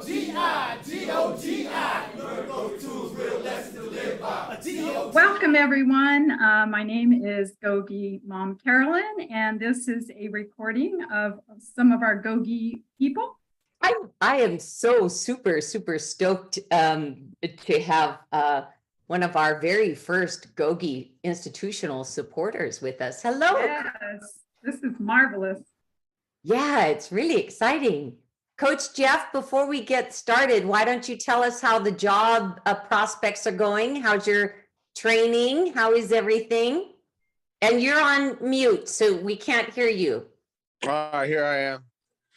GOGI, your GOGI tools, real lessons to live by. Welcome, everyone. My name is GOGI Mom Carolyn, and this is a recording of some of our GOGI people. I am so super stoked to have one of our very first GOGI institutional supporters with us. Hello. Yes, this is marvelous. Yeah, it's really exciting. Coach Jeff, before we get started, why don't you tell us how the job prospects are going? How's your training? How is everything? And you're on mute, so we can't hear you. All right, here I am.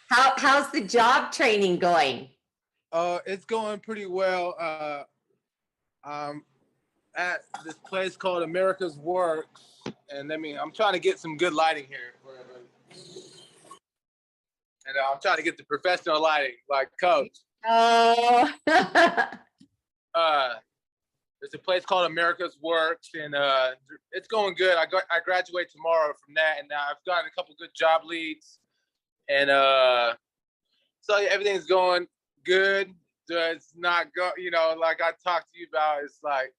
How's the job training going? It's going pretty well. I'm at this place called America's Works, and I'm trying to get some good lighting here. And I'm trying to get the professional lighting, like Coach. Oh. There's a place called America's Works, and it's going good. I graduate tomorrow from that, and I've gotten a couple good job leads, and so yeah, everything's going good. It's not like I talked to you about. It's like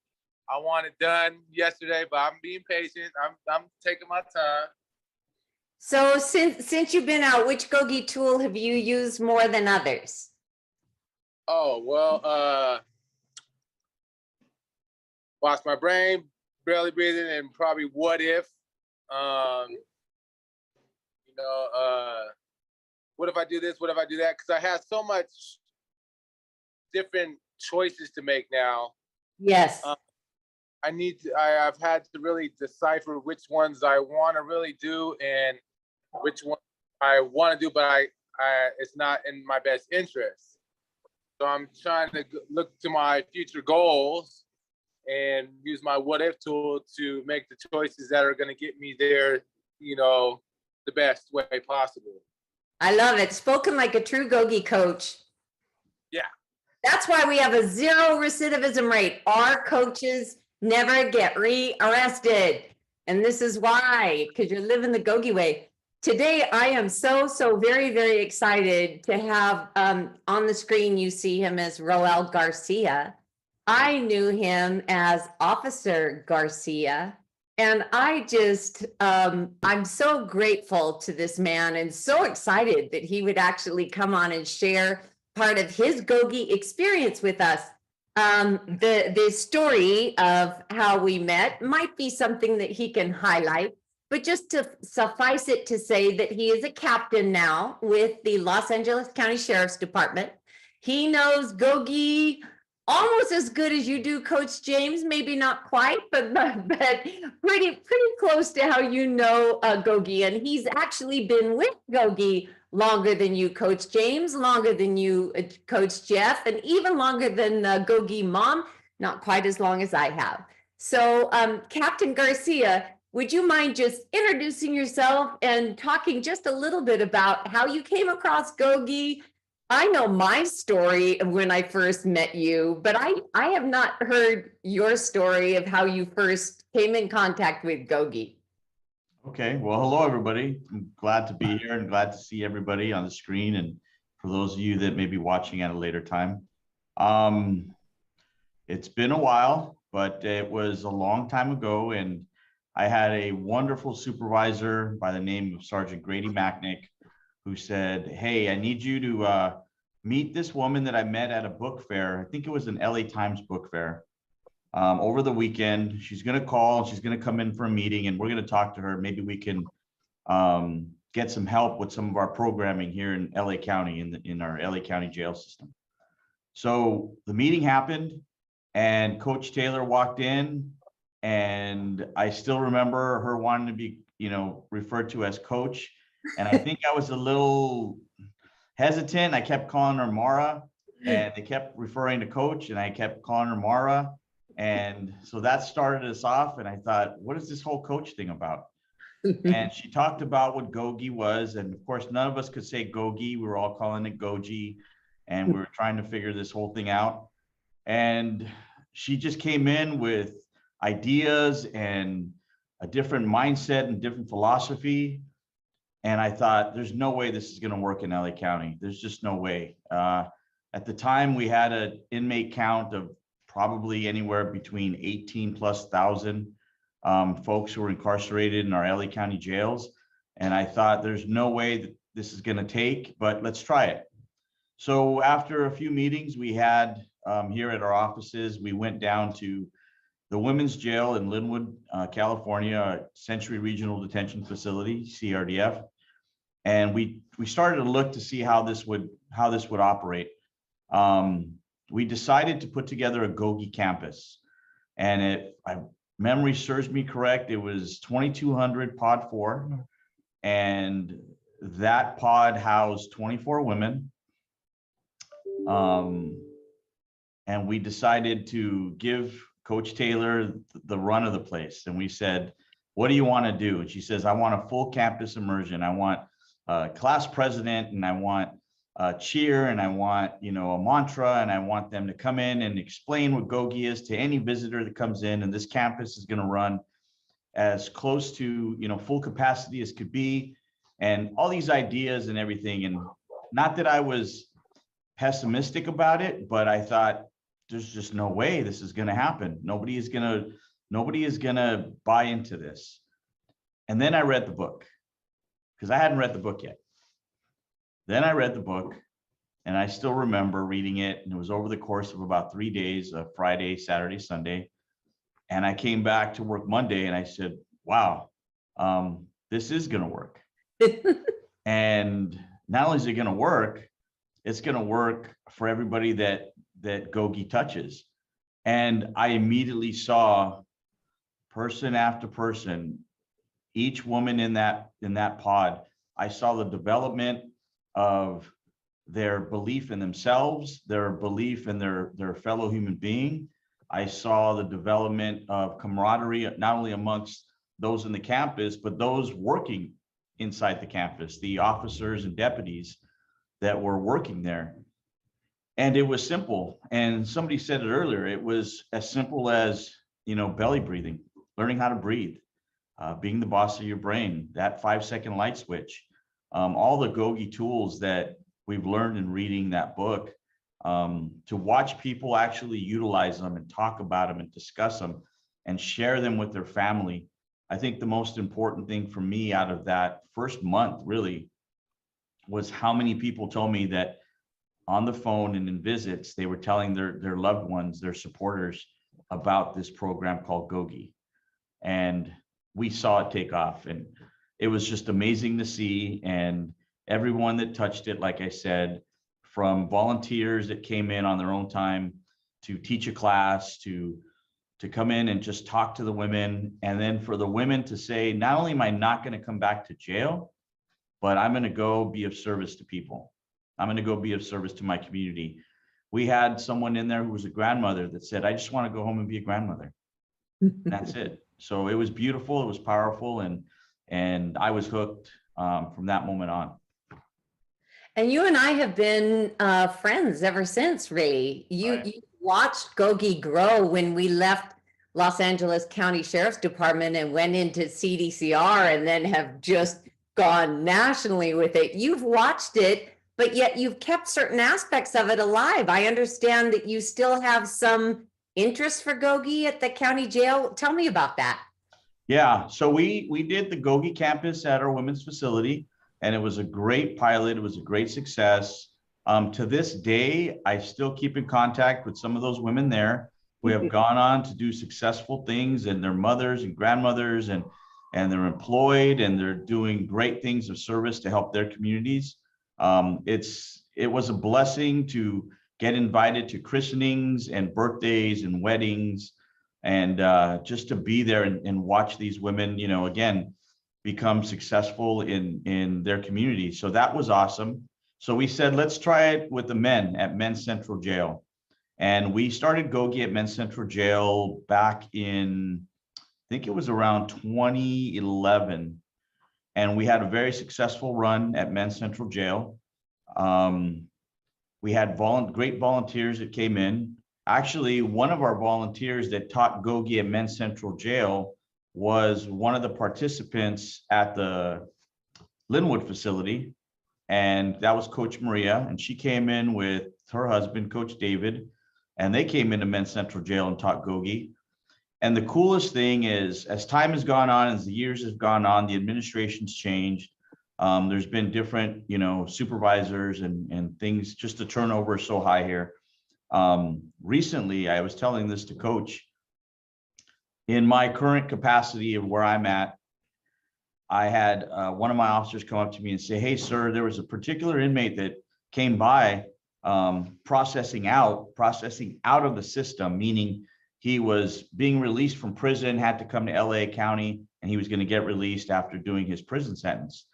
I want it done yesterday, but I'm being patient. I'm taking my time. So since you've been out, which GOGI tool have you used more than others? Oh, well, Lost My Brain, Barely Breathing, and probably What If. What if I do this? What if I do that? Because I have so much different choices to make now. Yes. I've had to really decipher which ones I want to really do and which one I want to do, but it's not in my best interest. So I'm trying to look to my future goals and use my what if tool to make the choices that are going to get me there, the best way possible. I love it. Spoken like a true GOGI coach. Yeah. That's why we have a 0 recidivism rate. Our coaches never get rearrested. And this is why, because you're living the GOGI way. Today, I am so very excited to have on the screen, you see him as Roel Garcia. I knew him as Officer Garcia. And I just, I'm so grateful to this man and so excited that he would actually come on and share part of his GOGI experience with us. The story of how we met might be something that he can highlight, but just to suffice it to say that he is a captain now with the Los Angeles County Sheriff's Department. He knows GOGI almost as good as you do, Coach James, maybe not quite, but pretty close to how you know GOGI. And he's actually been with GOGI longer than you, Coach James, longer than you, Coach Jeff, and even longer than GOGI Mom, not quite as long as I have. So Captain Garcia, would you mind just introducing yourself and talking just a little bit about how you came across GOGI? I know my story of when I first met you, but I have not heard your story of how you first came in contact with GOGI. Okay, well, hello, everybody. I'm glad to be here and glad to see everybody on the screen. And for those of you that may be watching at a later time, it's been a while, but it was a long time ago. And I had a wonderful supervisor by the name of Sergeant Grady Macknick, who said, hey, I need you to meet this woman that I met at a book fair. I think it was an LA Times book fair over the weekend. She's going to call, she's going to come in for a meeting, and we're going to talk to her. Maybe we can get some help with some of our programming here in LA County, in our LA County jail system. So the meeting happened, and Coach Taylor walked in, and I still remember her wanting to be, referred to as Coach. And I think I was a little hesitant. I kept calling her Mara, and they kept referring to Coach, and I kept calling her Mara. And so that started us off. And I thought, what is this whole Coach thing about? And she talked about what GOGI was. And of course, none of us could say GOGI. We were all calling it GOGI. And we were trying to figure this whole thing out. And she just came in with ideas and a different mindset and different philosophy. And I thought, there's no way this is going to work in LA County. There's just no way. At the time, we had an inmate count of probably anywhere between 18,000+ folks who were incarcerated in our LA County jails. And I thought there's no way that this is going to take, but let's try it. So after a few meetings we had here at our offices, we went down to the women's jail in Linwood, California, Century Regional Detention Facility, CRDF. And we started to look to see how this would operate. We decided to put together a GOGI campus, and if my memory serves me correct, it was 2,200 pod 4, and that pod housed 24 women. And we decided to give Coach Taylor the run of the place, and we said, "What do you want to do?" And she says, "I want a full campus immersion. I want a class president, and I want cheer, and I want, a mantra, and I want them to come in and explain what GOGI is to any visitor that comes in. And this campus is going to run as close to, full capacity as could be," and all these ideas and everything. And not that I was pessimistic about it, but I thought there's just no way this is going to happen. Nobody is going to buy into this. And then I read the book, because I hadn't read the book yet. Then I read the book, and I still remember reading it, and it was over the course of about 3 days, Friday, Saturday, Sunday. And I came back to work Monday, and I said, wow, this is going to work. And not only is it going to work, it's going to work for everybody that GOGI touches. And I immediately saw person after person, each woman in that pod, I saw the development of their belief in themselves, their belief in their fellow human being. I saw the development of camaraderie, not only amongst those in the campus, but those working inside the campus, the officers and deputies that were working there. And it was simple. And somebody said it earlier, it was as simple as, belly breathing, learning how to breathe, being the boss of your brain, that 5-second light switch, all the GOGI tools that we've learned in reading that book, to watch people actually utilize them and talk about them and discuss them and share them with their family. I think the most important thing for me out of that first month really was how many people told me that on the phone and in visits, they were telling their loved ones, their supporters, about this program called GOGI. And we saw it take off, and it was just amazing to see. And everyone that touched it, like I said, from volunteers that came in on their own time to teach a class, to come in and just talk to the women. And then for the women to say, not only am I not going to come back to jail, but I'm going to go be of service to people. I'm going to go be of service to my community. We had someone in there who was a grandmother that said, I just want to go home and be a grandmother. That's it. So it was beautiful. It was powerful. And I was hooked from that moment on. And you and I have been friends ever since, really. You watched GOGI grow when we left Los Angeles County Sheriff's Department and went into CDCR, and then have just gone nationally with it. You've watched it, but yet you've kept certain aspects of it alive. I understand that you still have some interest for GOGI at the county jail. Tell me about that. Yeah, so we did the GOGI campus at our women's facility, and it was a great pilot. It was a great success. To this day, I still keep in contact with some of those women there who have gone on to do successful things, and their mothers and grandmothers, and they're employed, and they're doing great things of service to help their communities. It was a blessing to get invited to christenings and birthdays and weddings, and just to be there and watch these women, again, become successful in their community. So that was awesome. So we said, let's try it with the men at Men's Central Jail. And we started GOGI at Men's Central Jail back in, I think it was around 2011. And we had a very successful run at Men's Central Jail. We had great volunteers that came in. Actually, one of our volunteers that taught GOGI at Men's Central Jail was one of the participants at the Linwood facility. And that was Coach Maria. And she came in with her husband, Coach David, and they came into Men's Central Jail and taught GOGI. And the coolest thing is, as time has gone on, as the years have gone on, the administration's changed. There's been different, supervisors and things. Just the turnover is so high here. Recently, I was telling this to Coach. In my current capacity of where I'm at, I had one of my officers come up to me and say, "Hey, sir, there was a particular inmate that came by processing out of the system, meaning he was being released from prison, had to come to LA County, and he was going to get released after doing his prison sentence.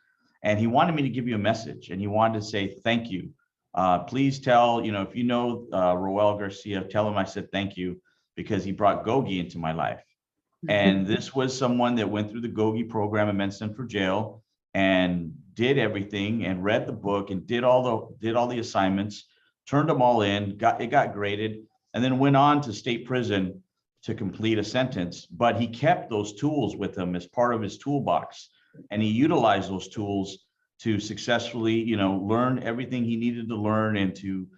And he wanted me to give you a message, and he wanted to say thank you. Please tell, if you know Roel Garcia, tell him I said thank you, because he brought GOGI into my life." And this was someone that went through the GOGI program at Men's Central Jail and did everything and read the book and did all the assignments, turned them all in, got graded, and then went on to state prison to complete a sentence. But he kept those tools with him as part of his toolbox, and he utilized those tools to successfully, learn everything he needed to learn and to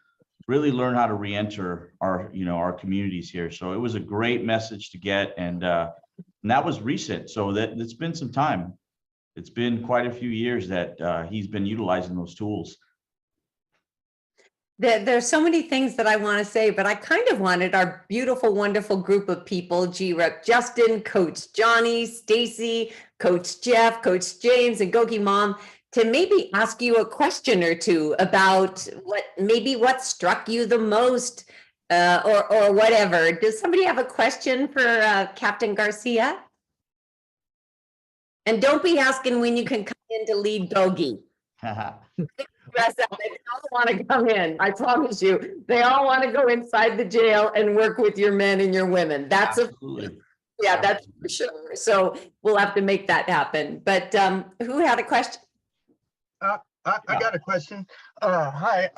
really learn how to re-enter our communities here. So it was a great message to get, and that was recent. So it's been some time. It's been quite a few years that he's been utilizing those tools. There's so many things that I want to say, but I kind of wanted our beautiful, wonderful group of people, G-Rep Justin, Coach Johnny, Stacy, Coach Jeff, Coach James, and GOGI Mom, to maybe ask you a question or two about what struck you the most, or whatever. Does somebody have a question for Captain Garcia? And don't be asking when you can come in to lead GOGI. Dress up. They all want to come in. I promise you, they all want to go inside the jail and work with your men and your women. That's Absolutely. that's for sure. So we'll have to make that happen. But who had a question? I got a question. Hi,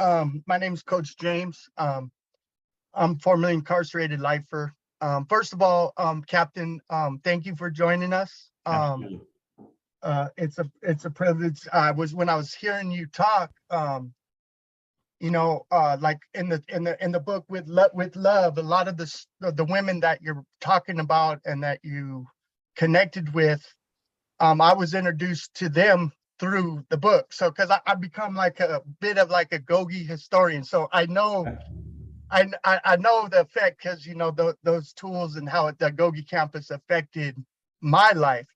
my name's Coach James. I'm formerly incarcerated lifer. First of all, Captain, thank you for joining us. Absolutely. It's a privilege. When I was hearing you talk, like in the book with love, a lot of the women that you're talking about and that you connected with, I was introduced to them through the book. So because I become like a bit of like a GOGI historian, so I know the effect, because those tools and how the GOGI campus affected my life.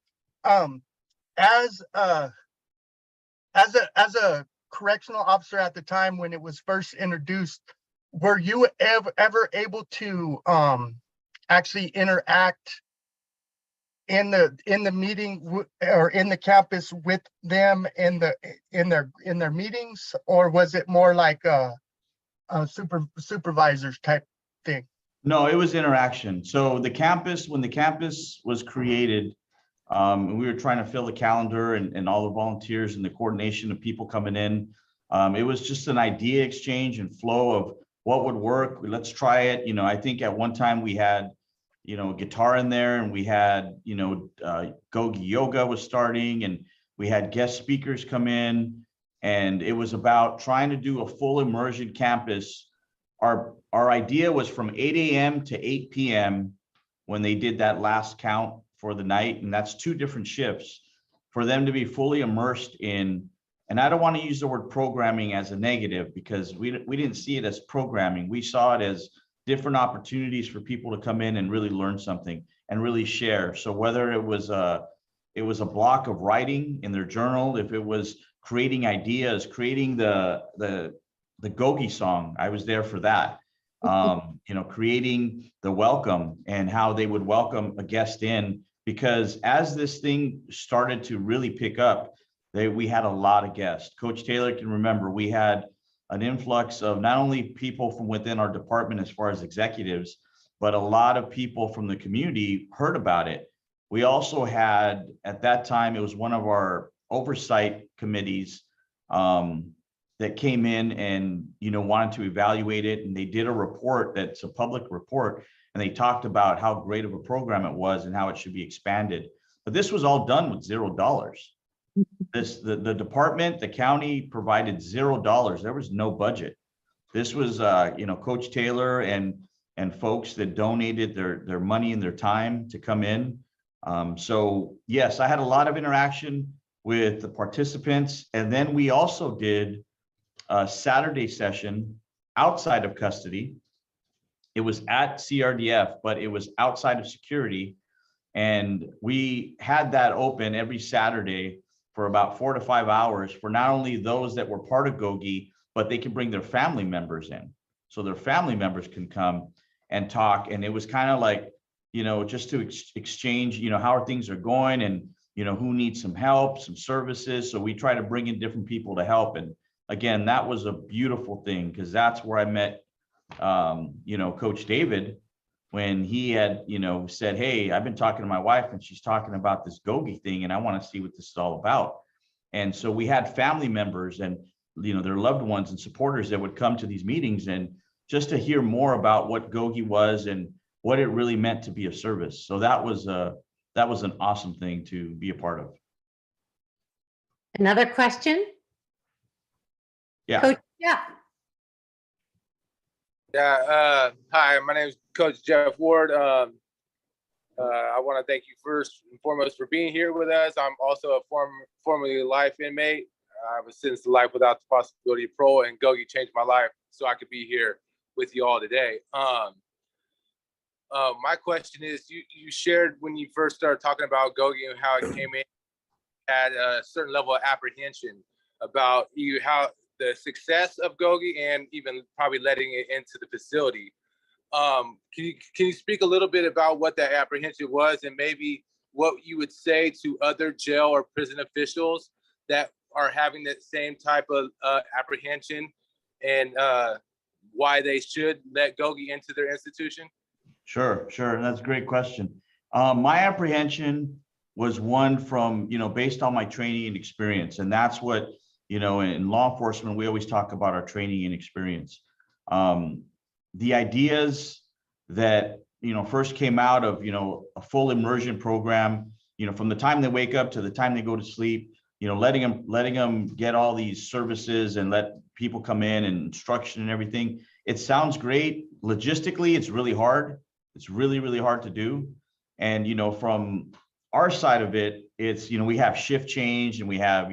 As a correctional officer at the time when it was first introduced, were you ever able to actually interact in the meeting or in the campus with them in their meetings, or was it more like a supervisors type thing? No, it was interaction. So when the campus was created, and we were trying to fill the calendar and all the volunteers and the coordination of people coming in, it was just an idea exchange and flow of what would work. Let's try it. I think at one time we had, guitar in there, and we had, GOGI yoga was starting, and we had guest speakers come in, and it was about trying to do a full immersion campus. Our idea was from 8 a.m. to 8 p.m. when they did that last count for the night, and that's 2 different shifts, for them to be fully immersed in. And I don't want to use the word programming as a negative, because we didn't see it as programming. We saw it as different opportunities for people to come in and really learn something and really share. So whether it was a block of writing in their journal, if it was creating ideas, creating the GOGI song, I was there for that. Creating the welcome and how they would welcome a guest in, because as this thing started to really pick up, we had a lot of guests. Coach Taylor can remember, we had an influx of not only people from within our department as far as executives, but a lot of people from the community heard about it. We also had, at that time, it was one of our oversight committees that came in and wanted to evaluate it, and they did a report that's a public report, and they talked about how great of a program it was and how it should be expanded. But this was all done with $0. The department, the county provided $0. There was no budget. This was, Coach Taylor and folks that donated their money and their time to come in. So yes, I had a lot of interaction with the participants. And then we also did a Saturday session outside of custody. It was at CRDF, but it was outside of security. And we had that open every Saturday for about 4 to 5 hours for not only those that were part of GOGI, but they can bring their family members in. So their family members can come and talk. And it was kind of like, just to exchange, how things are going and, who needs some help, some services. So we try to bring in different people to help. And again, that was a beautiful thing because that's where I met, Coach David, when he had, said, hey, I've been talking to my wife and she's talking about this GOGI thing and I want to see what this is all about. And so we had family members and, their loved ones and supporters that would come to these meetings and just to hear more about what GOGI was and what it really meant to be of service. So that was an awesome thing to be a part of. Another question? Yeah. Coach Jeff. Yeah. Hi, my name is Coach Jeff Ward. I want to thank you first and foremost for being here with us. I'm also a formerly life inmate. I was sentenced to life without the possibility of parole, and GOGI changed my life so I could be here with you all today. My question is, you shared when you first started talking about GOGI and how it came in, had a certain level of apprehension about how the success of GOGI and even probably letting it into the facility. Can you speak a little bit about what that apprehension was and maybe what you would say to other jail or prison officials that are having that same type of apprehension and why they should let GOGI into their institution? Sure. That's a great question. My apprehension was one from, based on my training and experience. And that's what, in law enforcement, we always talk about our training and experience. The ideas that, first came out of, a full immersion program, from the time they wake up to the time they go to sleep, letting them get all these services and let people come in and instruction and everything. It sounds great. Logistically, it's really hard. It's really, really hard to do. And, from our side of it, it's, we have shift change and we have,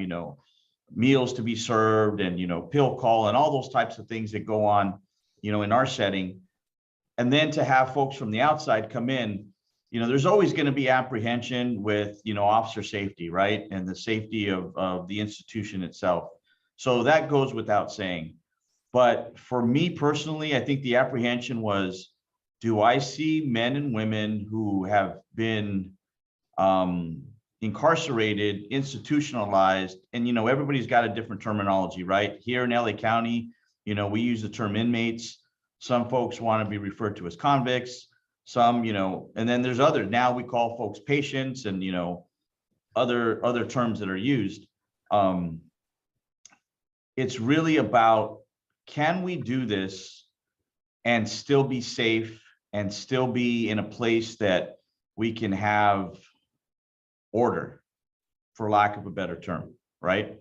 meals to be served and, pill call and all those types of things that go on, in our setting. And then to have folks from the outside come in, there's always going to be apprehension with, officer safety, right? And the safety of the institution itself. So that goes without saying. But for me personally, I think the apprehension was, do I see men and women who have been incarcerated, institutionalized, and, everybody's got a different terminology, right? Here in LA County, we use the term inmates. Some folks want to be referred to as convicts, some, and then there's others. Now we call folks patients and, other terms that are used. It's really about, can we do this and still be safe and still be in a place that we can have order, for lack of a better term, right?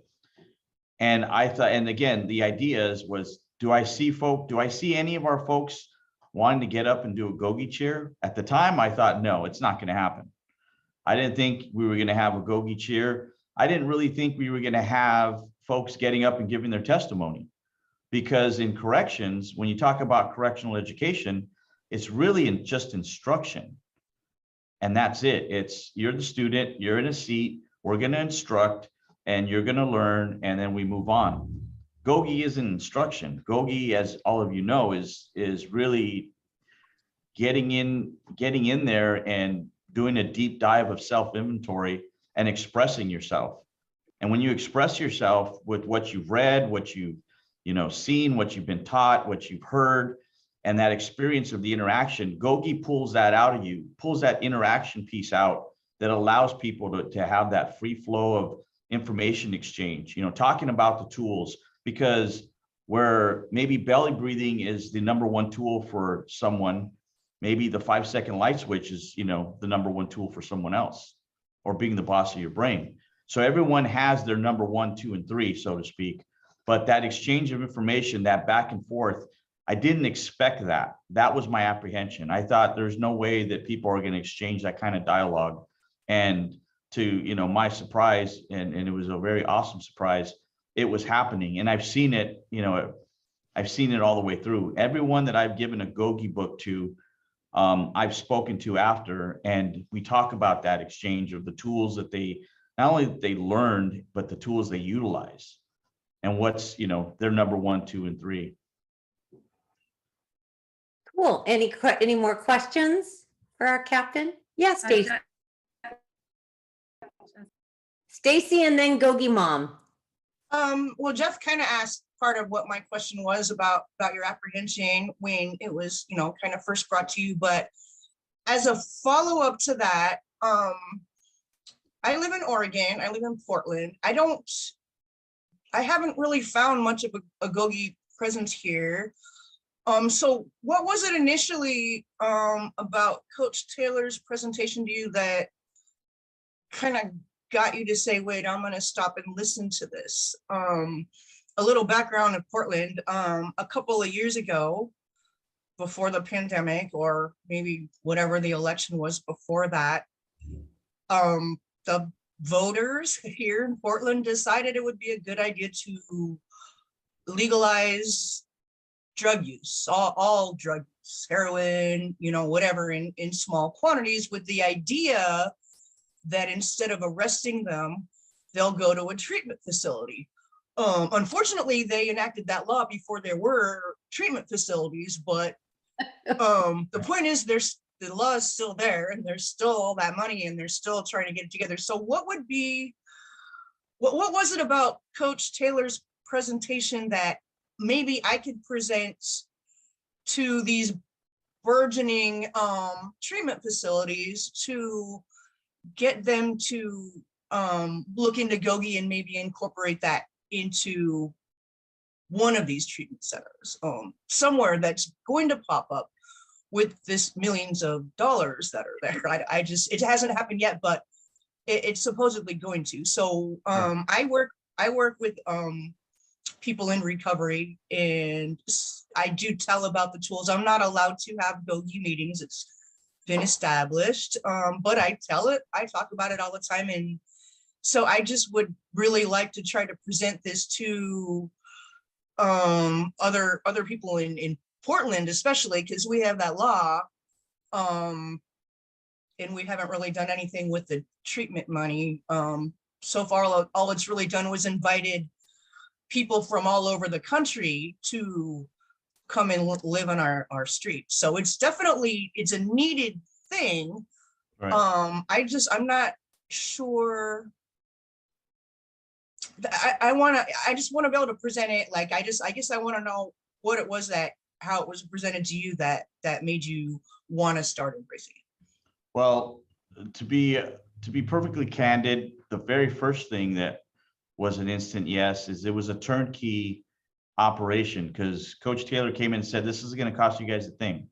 And I thought, and again, the idea was, do I see any of our folks wanting to get up and do a GOGI cheer? At the time, I thought, no, it's not going to happen. I didn't think we were going to have a GOGI cheer. I didn't really think we were going to have folks getting up and giving their testimony, because in corrections, when you talk about correctional education, it's really just instruction. And that's it. It's, you're the student, you're in a seat, we're going to instruct, and you're going to learn, and then we move on. GOGI isn't instruction. GOGI, as all of you know, is really getting in there and doing a deep dive of self-inventory and expressing yourself. And when you express yourself with what you've read, what you've seen, what you've been taught, what you've heard, and that experience of the interaction, GOGI pulls that out of you, pulls that interaction piece out that allows people to have that free flow of information exchange, talking about the tools, because where maybe belly breathing is the #1 tool for someone, maybe the 5-second light switch is, the #1 tool for someone else, or being the boss of your brain. So everyone has their #1, 2, and 3, so to speak. But that exchange of information, that back and forth, I didn't expect that. That was my apprehension. I thought there's no way that people are going to exchange that kind of dialogue. And to, you know, my surprise, and it was a very awesome surprise, it was happening. And I've seen it, you know, I've seen it all the way through. Everyone that I've given a GOGI book to, I've spoken to after, and we talk about that exchange of the tools that they, not only that they learned, but the tools they utilize and what's, you know, their number 1, 2, and 3. Cool. Any more questions for our captain? Yes, Stacy. Stacy, and then GOGI Mom. Well, Jeff kind of asked part of what my question was about your apprehension when it was, you know, kind of first brought to you. But as a follow-up to that, I live in Oregon. I live in Portland. I haven't really found much of a GOGI presence here. So what was it initially about Coach Taylor's presentation to you that kind of got you to say, wait, I'm going to stop and listen to this? A little background in Portland, a couple of years ago, before the pandemic, or maybe whatever the election was before that, the voters here in Portland decided it would be a good idea to legalize drug use, all drug use, heroin, you know, whatever, in small quantities, with the idea that instead of arresting them, they'll go to a treatment facility. Unfortunately, they enacted that law before there were treatment facilities, but the point is the law is still there, and there's still all that money, and they're still trying to get it together. So what was it about Coach Taylor's presentation that maybe I could present to these burgeoning treatment facilities to get them to look into GOGI and maybe incorporate that into one of these treatment centers, somewhere that's going to pop up with this millions of dollars that are there. It hasn't happened yet, but it's supposedly going to. So I work with people in recovery, and I do tell about the tools. I'm not allowed to have GOGI meetings. It's been established, but I talk about it all the time. And so I just would really like to try to present this to other people in Portland, especially because we have that law, and we haven't really done anything with the treatment money. So far, all it's really done was invited people from all over the country to come and live on our streets. So it's a needed thing. Right. I'm not sure. I just want to be able to present it. Like, I guess I want to know what it was how it was presented to you that made you want to start embracing it. Well, to be perfectly candid, the very first thing that was an instant yes is it was a turnkey operation, because Coach Taylor came in and said, this is going to cost you guys a thing.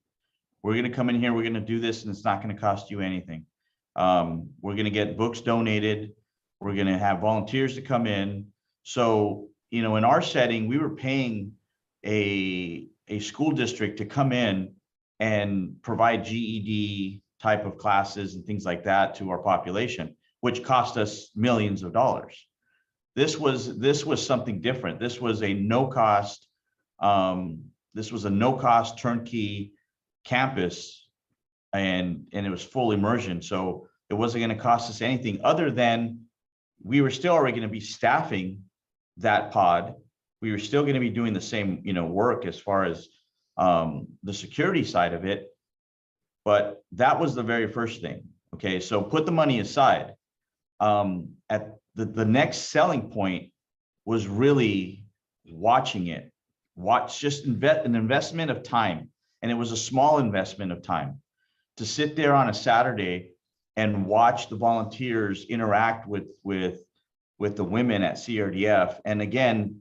We're going to come in here, we're going to do this, and it's not going to cost you anything. We're going to get books donated. We're going to have volunteers to come in. So, you know, in our setting, we were paying a school district to come in and provide GED type of classes and things like that to our population, which cost us millions of dollars. This was something different. This was a no cost turnkey campus, and it was full immersion. So it wasn't going to cost us anything other than we were still already going to be staffing that pod. We were still going to be doing the same, you know, work as far as the security side of it. But that was the very first thing. Okay, so put the money aside. At the next selling point was really watching it. Just an investment of time. And it was a small investment of time to sit there on a Saturday and watch the volunteers interact with the women at CRDF. And again,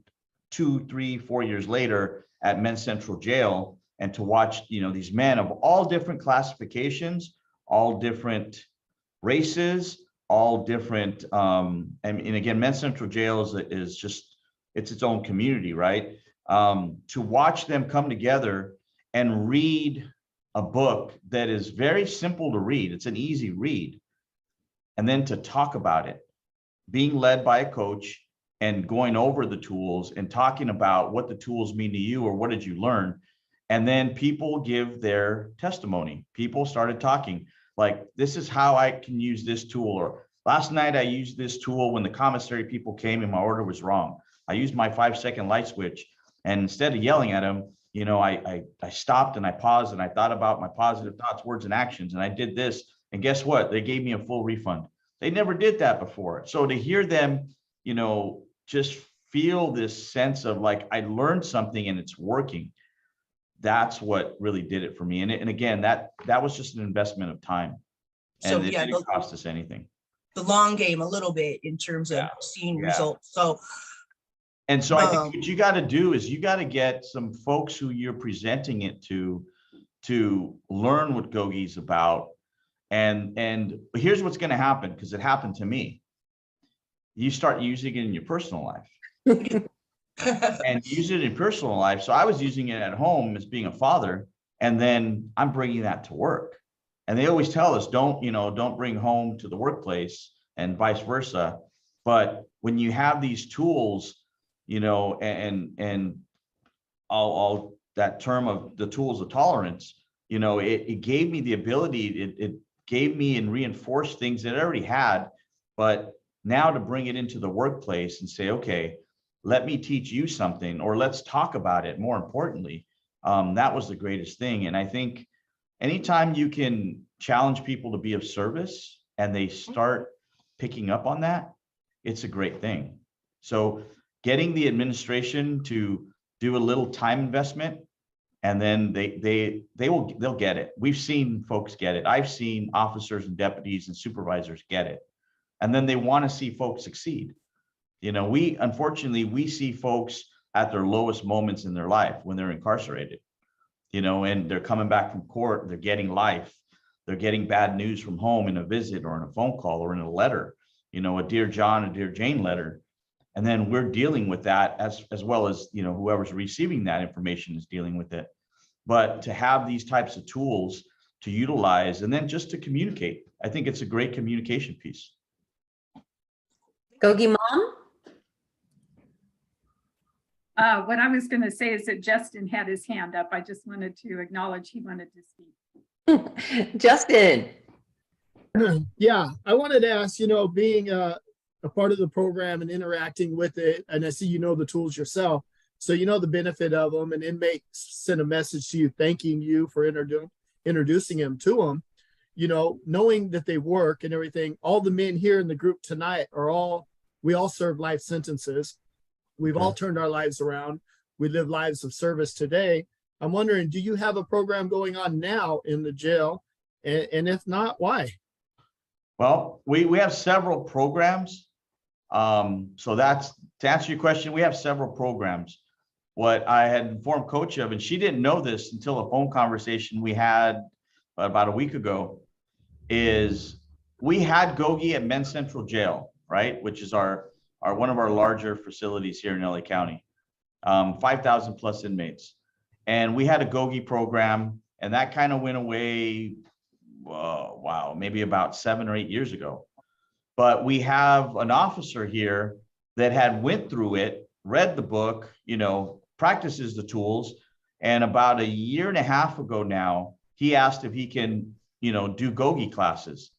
2, 3, 4 years later at Men's Central Jail, and to watch, you know, these men of all different classifications, all different races, all different, and again, Men's Central Jail is it's its own community, right? To watch them come together and read a book that is very simple to read. It's an easy read. And then to talk about it, being led by a coach and going over the tools and talking about what the tools mean to you or what did you learn. And then people give their testimony. People started talking like, this is how I can use this tool. Or last night I used this tool when the commissary people came and my order was wrong. I used my 5-second light switch. And instead of yelling at them, you know, I stopped and I paused and I thought about my positive thoughts, words, and actions. And I did this. And guess what? They gave me a full refund. They never did that before. So to hear them, you know, just feel this sense of like, I learned something and it's working. That's what really did it for me. And again, that was just an investment of time. So And it yeah, didn't cost us anything. the long game a little bit in terms of seeing results. So and so I think what you got to do is you got to get some folks who you're presenting it to learn what GOGI is about. And here's what's going to happen, because it happened to me. You start using it in your personal life and use it in personal life. So I was using it at home as being a father, and then I'm bringing that to work. And they always tell us, don't bring home to the workplace and vice versa. But when you have these tools, you know, and all that term of the tools of tolerance, you know, it gave me the ability, it gave me and reinforced things that I already had, but now to bring it into the workplace and say, okay, let me teach you something, or let's talk about it. More importantly, that was the greatest thing. And I think anytime you can challenge people to be of service and they start picking up on that, it's a great thing. So getting the administration to do a little time investment, and then they'll get it. We've seen folks get it. I've seen officers and deputies and supervisors get it. And then they want to see folks succeed. You know, unfortunately, we see folks at their lowest moments in their life when they're incarcerated, you know, and they're coming back from court, they're getting life, they're getting bad news from home in a visit or in a phone call or in a letter, you know, a Dear John, a Dear Jane letter. And then we're dealing with that as well as, you know, whoever's receiving that information is dealing with it. But to have these types of tools to utilize and then just to communicate, I think it's a great communication piece. GOGI Mom? What I was going to say is that Justin had his hand up. I just wanted to acknowledge he wanted to speak. Justin. Yeah, I wanted to ask, you know, being a part of the program and interacting with it, and I see you know the tools yourself, so you know the benefit of them, and inmates send a message to you thanking you for introducing them to them. You know, knowing that they work and everything, all the men here in the group tonight we all serve life sentences. We've all turned our lives around. We live lives of service today. I'm wondering, do you have a program going on now in the jail? And if not, why? Well, we have several programs. So that's to answer your question, we have several programs. What I had informed Coach of, and she didn't know this until a phone conversation we had about a week ago, is we had GOGI at Men's Central Jail, right? Which is our one of our larger facilities here in LA County, 5,000 plus inmates. And we had a GOGI program, and that kind of went away, wow, maybe about 7 or 8 years ago. But we have an officer here that had went through it, read the book, you know, practices the tools. And about 1.5 years ago now, he asked if he can, you know, do GOGI classes.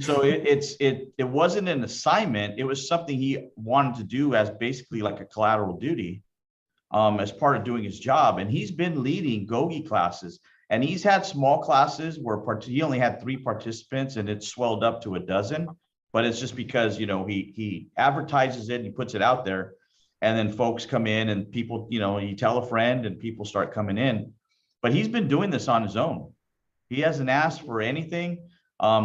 So it wasn't an assignment. It was something he wanted to do as basically like a collateral duty as part of doing his job. And he's been leading GOGI classes, and he's had small classes where he only had 3 participants and it swelled up to 12. But it's just because, you know, he advertises it and he puts it out there, and then folks come in and people, you know, you tell a friend and people start coming in. But he's been doing this on his own. He hasn't asked for anything.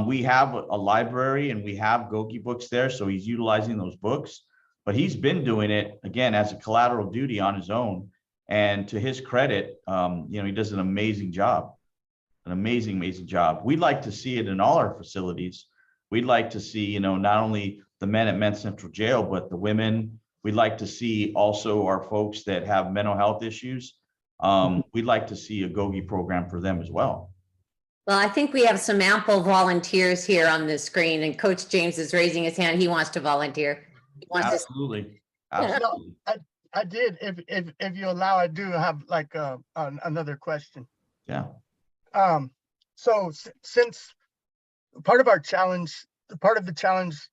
We have a library and we have GOGI books there, so he's utilizing those books. But he's been doing it, again, as a collateral duty on his own. And to his credit, you know, he does an amazing job, an amazing, amazing job. We'd like to see it in all our facilities. We'd like to see, you know, not only the men at Men's Central Jail, but the women, We'd like to see also our folks that have mental health issues. We'd like to see a GOGI program for them as well. Well, I think we have some ample volunteers here on the screen, and Coach James is raising his hand. He wants to volunteer. He wants to. Absolutely. No, Absolutely. I did, if you allow, I do have like another question. Yeah. So since part of our challenge, part of the challenge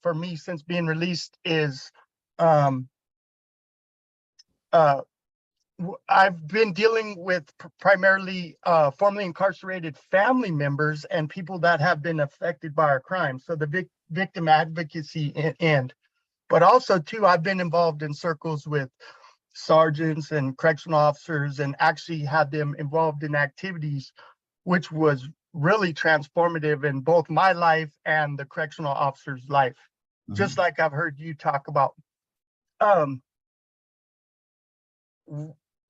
for me since being released is I've been dealing with primarily formerly incarcerated family members and people that have been affected by our crime. So the victim advocacy end. But also too, I've been involved in circles with sergeants and correctional officers and actually had them involved in activities, which was really transformative in both my life and the correctional officer's life. Just like I've heard you talk about.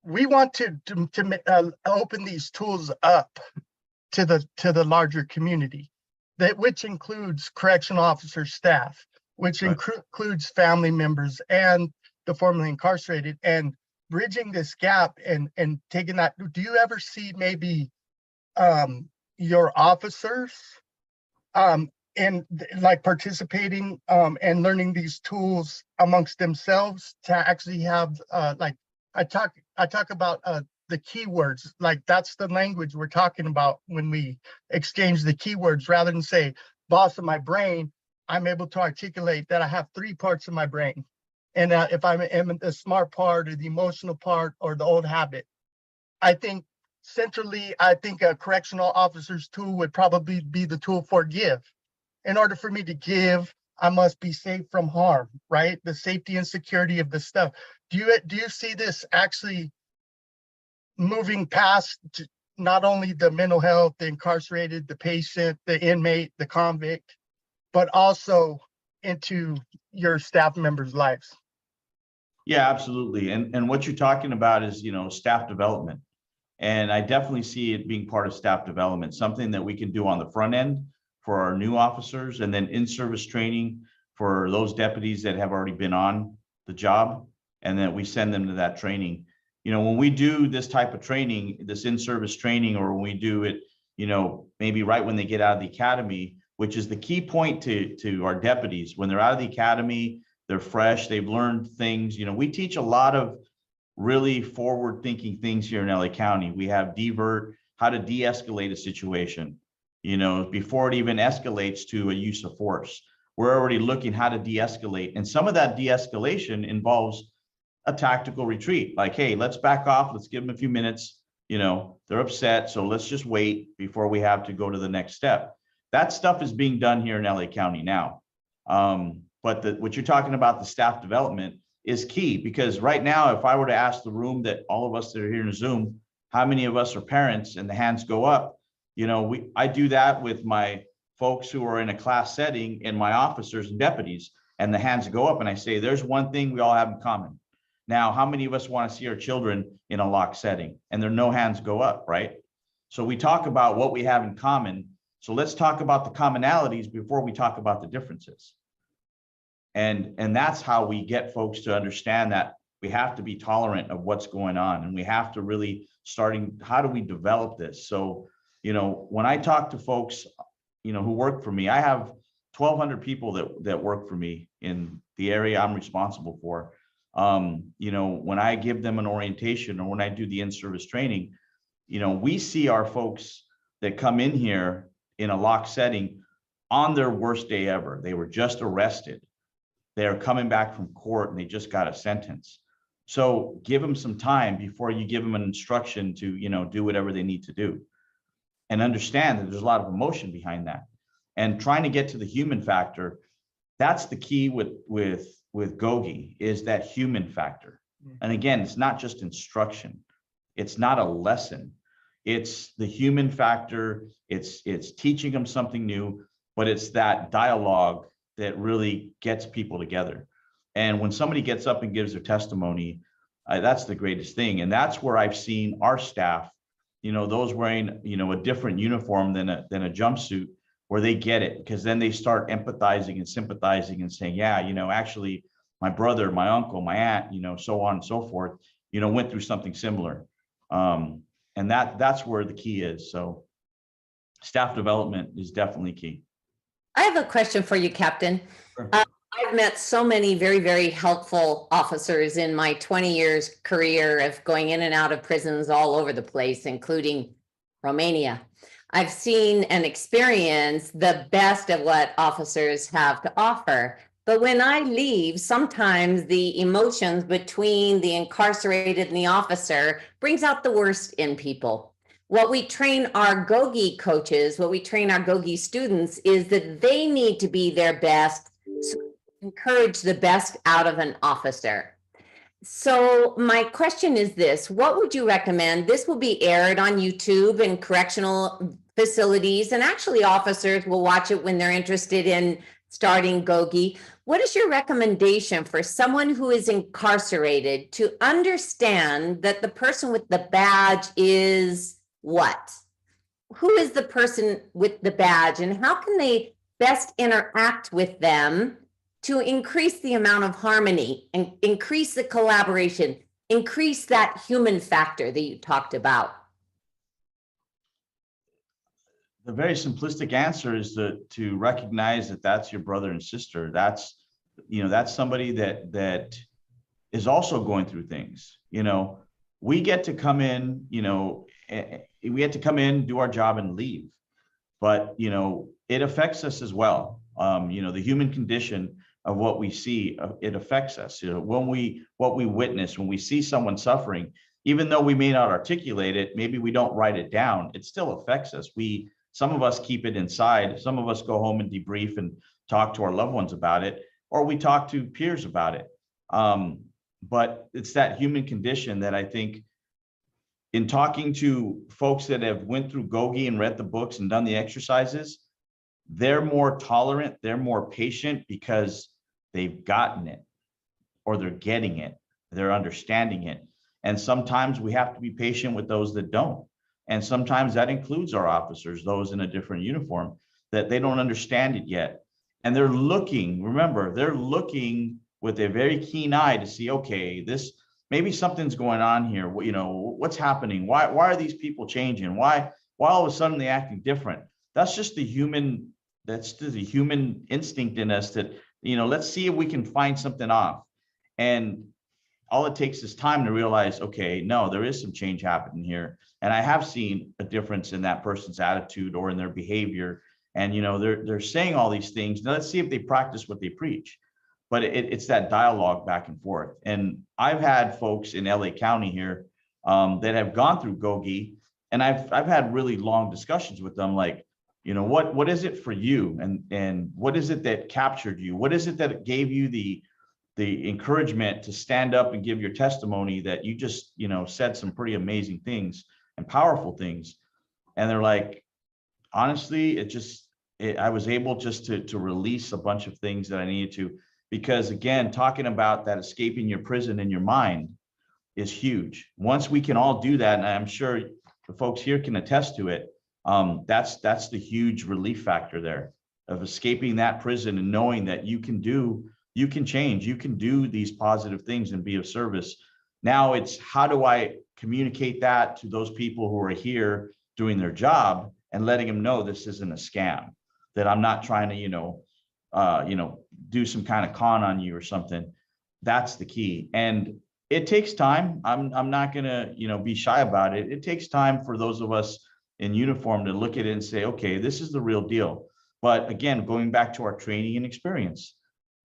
We want to open these tools up to the larger community, which includes correctional officer staff, which includes family members and the formerly incarcerated, and bridging this gap and taking that. Do you ever see maybe your officers in like participating and learning these tools amongst themselves to actually have like I talk about the keywords, like that's the language we're talking about when we exchange the keywords, rather than say boss of my brain. I'm able to articulate that I have 3 parts of my brain. And if I'm in the smart part or the emotional part or the old habit, I think centrally, I think a correctional officer's tool would probably be the tool for give. In order for me to give, I must be safe from harm, right? The safety and security of the stuff. Do you see this actually moving past not only the mental health, the incarcerated, the patient, the inmate, the convict, but also into your staff members' lives? Yeah, absolutely. And what you're talking about is, staff development. And I definitely see it being part of staff development, something that we can do on the front end for our new officers, and then in-service training for those deputies that have already been on the job, and then we send them to that training. When we do this type of training, this in-service training, or when we do it, maybe right when they get out of the academy, which is the key point to our deputies. When they're out of the academy, they're fresh, they've learned things. We teach a lot of really forward-thinking things here in LA County. We have divert, how to de-escalate a situation, before it even escalates to a use of force. We're already looking how to de-escalate. And some of that de-escalation involves a tactical retreat. Like, hey, let's back off. Let's give them a few minutes. They're upset. So let's just wait before we have to go to the next step. That stuff is being done here in LA County now. But what you're talking about, the staff development, is key, because right now, if I were to ask the room, that all of us that are here in Zoom, how many of us are parents, and the hands go up, I do that with my folks who are in a class setting and my officers and deputies, and the hands go up, and I say, there's one thing we all have in common. Now, how many of us want to see our children in a locked setting? And there are no hands go up, right? So we talk about what we have in common. So let's talk about the commonalities before we talk about the differences. And that's how we get folks to understand that we have to be tolerant of what's going on, and we have to really how do we develop this? So, when I talk to folks, who work for me, I have 1,200 people that work for me in the area I'm responsible for. When I give them an orientation, or when I do the in-service training, we see our folks that come in here in a locked setting on their worst day ever. They were just arrested. They're coming back from court and they just got a sentence. So give them some time before you give them an instruction to, do whatever they need to do. And understand that there's a lot of emotion behind that. And trying to get to the human factor, that's the key with GOGI, is that human factor. And again, it's not just instruction. It's not a lesson. It's the human factor. It's teaching them something new, but it's that dialogue that really gets people together. And when somebody gets up and gives their testimony, that's the greatest thing. And that's where I've seen our staff, those wearing, a different uniform than a jumpsuit, where they get it, because then they start empathizing and sympathizing and saying, yeah, actually, my brother, my uncle, my aunt, so on and so forth, went through something similar. And that's where the key is. So staff development is definitely key. I have a question for you, Captain. Sure. I've met so many very, very helpful officers in my 20 years career of going in and out of prisons all over the place, including Romania. I've seen and experienced the best of what officers have to offer. But when I leave, sometimes the emotions between the incarcerated and the officer brings out the worst in people. What we train our GOGI coaches, what we train our GOGI students is that they need to be their best, so encourage the best out of an officer. So my question is this: what would you recommend? This will be aired on YouTube and correctional facilities, and actually officers will watch it when they're interested in starting GOGI. What is your recommendation for someone who is incarcerated to understand that the person with the badge is what? Who is the person with the badge, and how can they best interact with them to increase the amount of harmony and increase the collaboration, increase that human factor that you talked about? The very simplistic answer is to recognize that that's your brother and sister. That's somebody that is also going through things. We get to come in, we get to come in, do our job and leave, but it affects us as well. The human condition of what we see, it affects us. What we witness, when we see someone suffering, even though we may not articulate it, maybe we don't write it down, it still affects us. Some of us keep it inside. Some of us go home and debrief and talk to our loved ones about it, or we talk to peers about it. But it's that human condition that I think, in talking to folks that have went through GOGI and read the books and done the exercises, they're more tolerant, they're more patient because they've gotten it, or they're getting it, they're understanding it. And sometimes we have to be patient with those that don't. And sometimes that includes our officers, those in a different uniform, that they don't understand it yet. And they're looking, remember, they're looking with a very keen eye to see, okay, maybe something's going on here. What's happening? Why are these people changing? Why all of a sudden they acting different? That's just the human instinct in us that, let's see if we can find something off. And all it takes is time to realize, okay, no, there is some change happening here. And I have seen a difference in that person's attitude or in their behavior. And, they're saying all these things. Now let's see if they practice what they preach. But it's that dialogue back and forth. And I've had folks in LA County here that have gone through GOGI, and I've had really long discussions with them, like, what is it for you? And what is it that captured you? What is it that gave you the encouragement to stand up and give your testimony that you just, said some pretty amazing things and powerful things? And they're like, honestly, I was able just to release a bunch of things that I needed to, because again, talking about that escaping your prison in your mind is huge. Once we can all do that, and I'm sure the folks here can attest to it, that's the huge relief factor there of escaping that prison and knowing that you can change, you can do these positive things and be of service. Now it's, how do I communicate that to those people who are here doing their job and letting them know this isn't a scam, that I'm not trying to, do some kind of con on you or something. That's the key. And it takes time. I'm not gonna, be shy about it. It takes time for those of us in uniform to look at it and say, okay, this is the real deal. But again, going back to our training and experience,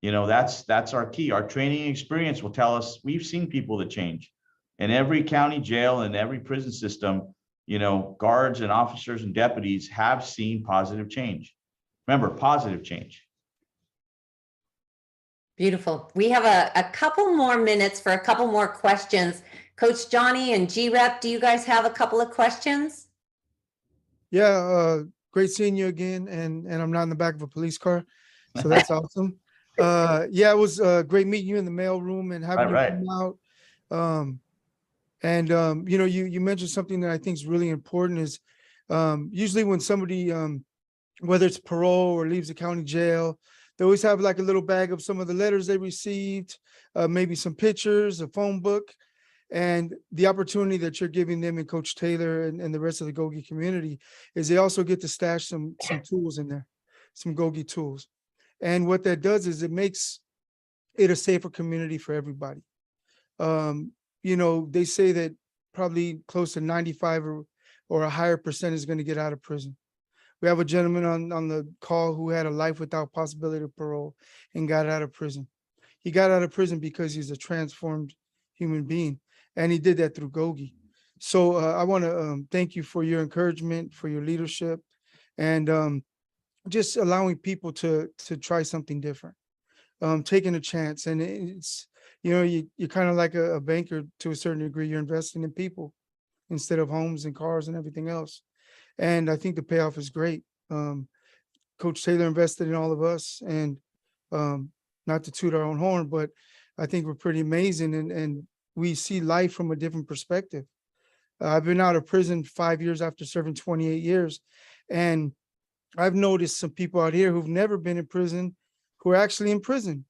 that's our key. Our training and experience will tell us we've seen people that change. In every county jail and every prison system, guards and officers and deputies have seen positive change. Remember, positive change. Beautiful. We have a couple more minutes for a couple more questions. Coach Johnny and G-Rep, do you guys have a couple of questions? Yeah, great seeing you again, and I'm not in the back of a police car, so that's awesome. Yeah, it was great meeting you in the mail room and having you come out. You mentioned something that I think is really important is usually when somebody, whether it's parole or leaves the county jail, They always have like a little bag of some of the letters they received, maybe some pictures, a phone book, and the opportunity that you're giving them and Coach Taylor and the rest of the GOGI community is they also get to stash some tools in there, some GOGI tools. And what that does is it makes it a safer community for everybody. You know, they say that probably close to 95 or a higher percent is going to get out of prison. We have a gentleman on the call who had a life without possibility of parole and got out of prison. He got out of prison because he's a transformed human being, and he did that through GOGI. So I want to thank you for your encouragement, for your leadership, and just allowing people to try something different, taking a chance. And it's, you know, you're kind of like a banker to a certain degree. You're investing in people instead of homes and cars and everything else. And I think the payoff is great. Coach Taylor invested in all of us, and not to toot our own horn, but I think we're pretty amazing, and we see life from a different perspective. I've been out of prison 5 years after serving 28 years. And I've noticed some people out here who've never been in prison who are actually in prison.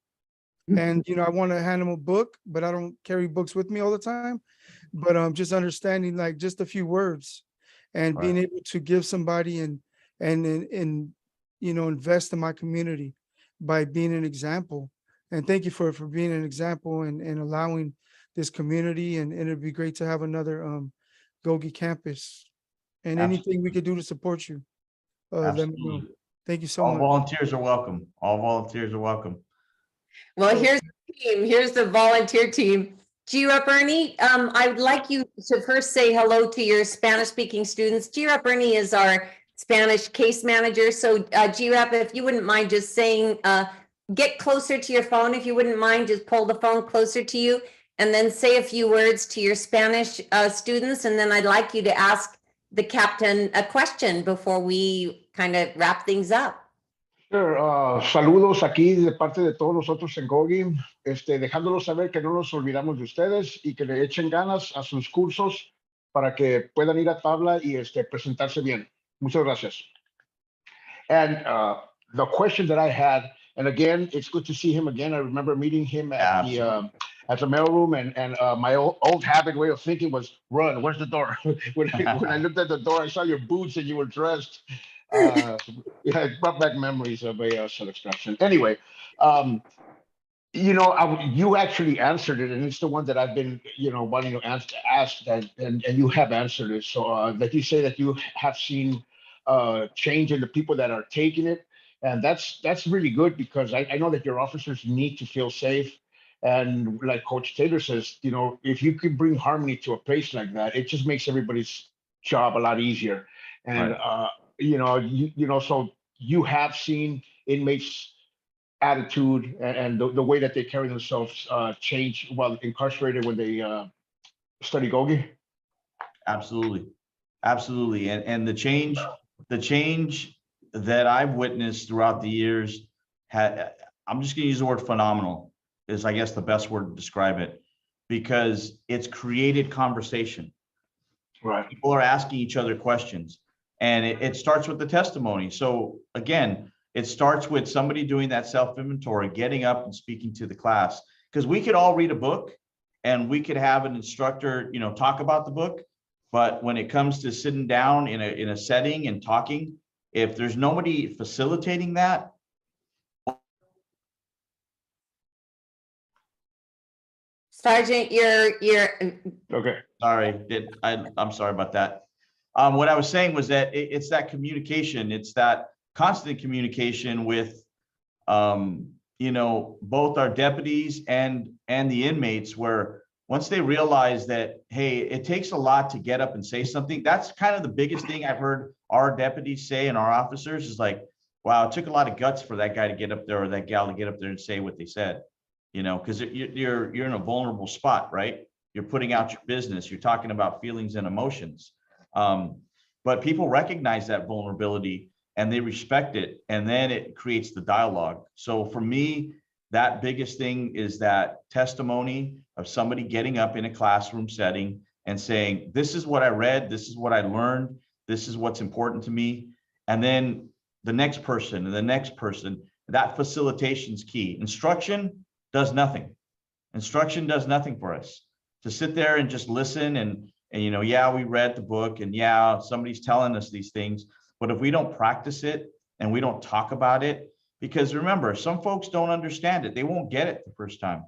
And, you know, I want to hand them a book, but I don't carry books with me all the time. But just understanding like just a few words and being able to give somebody and you know, invest in my community by being an example. And thank you for being an example and allowing this community. And it'd be great to have another GOGI campus, and anything we could do to support you. Let me know. Thank you so much. All volunteers are welcome. All volunteers are welcome. Well, here's the team. Here's the volunteer team. G-Rep Ernie, I would like you to first say hello to your Spanish-speaking students. G-Rep Ernie is our Spanish case manager. So G-Rep, if you wouldn't mind just saying, get closer to your phone. If you wouldn't mind, just pull the phone closer to you and then say a few words to your Spanish students. And then I'd like you to ask the captain a question before we kind of wrap things up. Sure. Saludos aquí de parte de todos nosotros en GOGI, dejándolos saber que no nos olvidamos de ustedes y que le echen ganas a sus cursos para que puedan ir a tabla y presentarse bien. Muchas gracias. And the question that I had, and again, it's good to see him again. I remember meeting him at the mailroom, and my old habit way of thinking was run. Where's the door? when I looked at the door, I saw your boots and you were dressed. It brought back memories of a extraction. Anyway, you know, you actually answered it, and it's the one that I've been, you know, wanting to ask, and you have answered it. So that you say that you have seen change in the people that are taking it, and that's really good, because I know that your officers need to feel safe. And like Coach Taylor says, you know, if you can bring harmony to a place like that, it just makes everybody's job a lot easier. And you know, so you have seen inmates' attitude and the way that they carry themselves change while incarcerated when they study GOGI? Absolutely. Absolutely. And the change that I've witnessed throughout the years I'm just gonna use the word phenomenal is, I guess, the best word to describe it, because it's created conversation. Right. People are asking each other questions. And it starts with the testimony. So again, it starts with somebody doing that self-inventory, getting up and speaking to the class, because we could all read a book and we could have an instructor, you know, talk about the book. But when it comes to sitting down in a setting and talking, if there's nobody facilitating that. Sergeant, you're okay. Sorry, I'm sorry about that. What I was saying was that it's that communication. It's that constant communication with, you know, both our deputies and the inmates, where once they realize that, hey, it takes a lot to get up and say something. That's kind of the biggest thing I've heard our deputies say and our officers is like, wow, it took a lot of guts for that guy to get up there or that gal to get up there and say what they said, you know, because you're in a vulnerable spot, right? You're putting out your business. You're talking about feelings and emotions. But people recognize that vulnerability and they respect it, and then it creates the dialogue. So for me, that biggest thing is that testimony of somebody getting up in a classroom setting and saying, this is what I read, this is what I learned, this is what's important to me. And then the next person and the next person, That facilitation is key. Instruction does nothing. Instruction does nothing for us. To sit there and just listen and you know, yeah, we read the book and yeah, somebody's telling us these things, but if we don't practice it and we don't talk about it, because remember, some folks don't understand it. They won't get it the first time,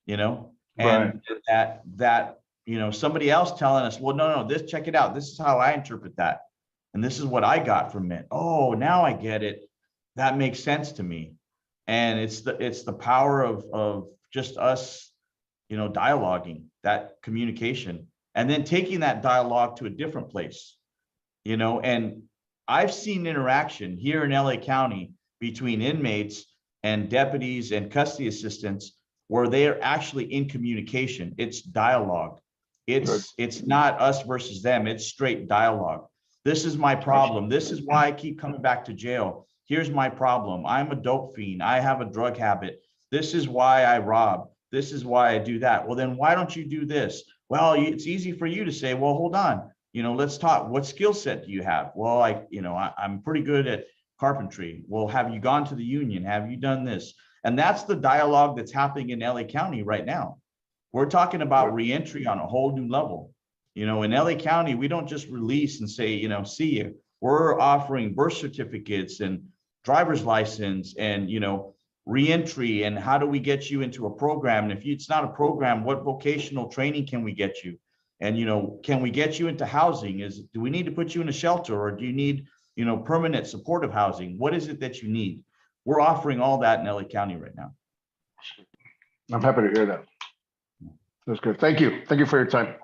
you know, and that, you know, somebody else telling us, well, no, this, check it out. This is how I interpret that. And this is what I got from it. Oh, now I get it. That makes sense to me. And it's the power of just us, you know, dialoguing, that communication, and then taking that dialogue to a different place, you know. And I've seen interaction here in LA County between inmates and deputies and custody assistants where they are actually in communication. It's dialogue. It's not us versus them. It's straight dialogue. This is my problem. This is why I keep coming back to jail. Here's my problem. I'm a dope fiend. I have a drug habit. This is why I rob. This is why I do that. Well, then why don't you do this? Well, it's easy for you to say, well, hold on. You know, let's talk. What skill set do you have? Well, I'm pretty good at carpentry. Well, have you gone to the union? Have you done this? And that's the dialogue that's happening in LA County right now. We're talking about reentry on a whole new level. You know, in LA County, we don't just release and say, you know, see you. We're offering birth certificates and driver's license and, you know, reentry, and how do we get you into a program? And if it's not a program, what vocational training can we get you? And, you know, can we get you into housing? Do we need to put you in a shelter, or do you need, you know, permanent supportive housing? What is it that you need? We're offering all that in LA County right now. I'm happy to hear that. That's good. Thank you. Thank you for your time.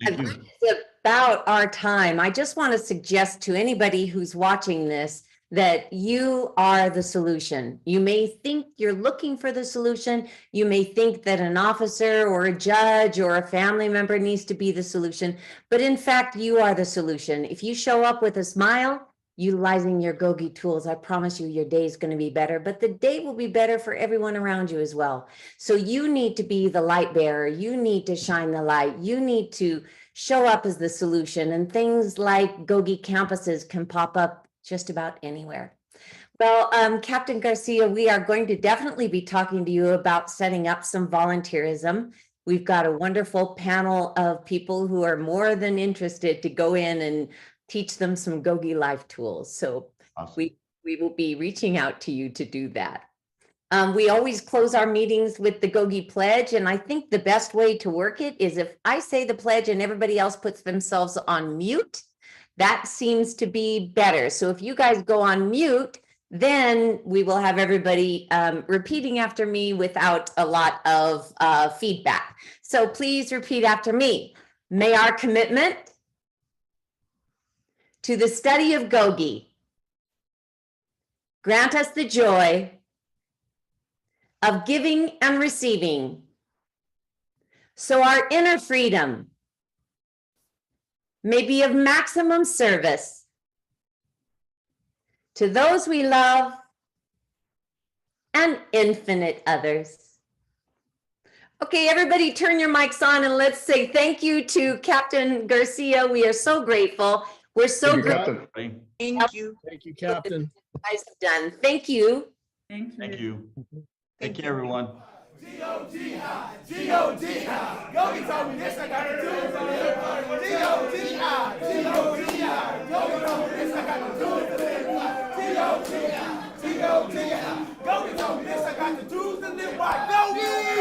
Thank you. It's about our time. I just want to suggest to anybody who's watching this that you are the solution. You may think you're looking for the solution. You may think that an officer or a judge or a family member needs to be the solution, but in fact, you are the solution. If you show up with a smile, utilizing your GOGI tools, I promise you your day is going to be better, but the day will be better for everyone around you as well. So you need to be the light bearer. You need to shine the light. You need to show up as the solution, and things like GOGI campuses can pop up just about anywhere. Well, Captain Garcia, we are going to definitely be talking to you about setting up some volunteerism. We've got a wonderful panel of people who are more than interested to go in and teach them some GOGI Life Tools. So awesome. We will be reaching out to you to do that. We always close our meetings with the GOGI pledge, and I think the best way to work it is if I say the pledge and everybody else puts themselves on mute. That seems to be better. So if you guys go on mute, then we will have everybody repeating after me without a lot of feedback. So please repeat after me. May our commitment to the study of GOGI grant us the joy of giving and receiving, so our inner freedom may be of maximum service to those we love and infinite others. Okay, everybody turn your mics on and let's say thank you to Captain Garcia. We are so grateful. We're so grateful. Thank you. Thank you, Captain. Guys have done. Thank you. Thank you. Thank you. Take care, everyone. GOGI, GOGI, GOGI told me this, I got the tools on it. GOGI, GOGI, GOGI told me this, I got the tools to live by. GOGI, GOGI, GOGI told me this, I got the tools to live by. GOGI!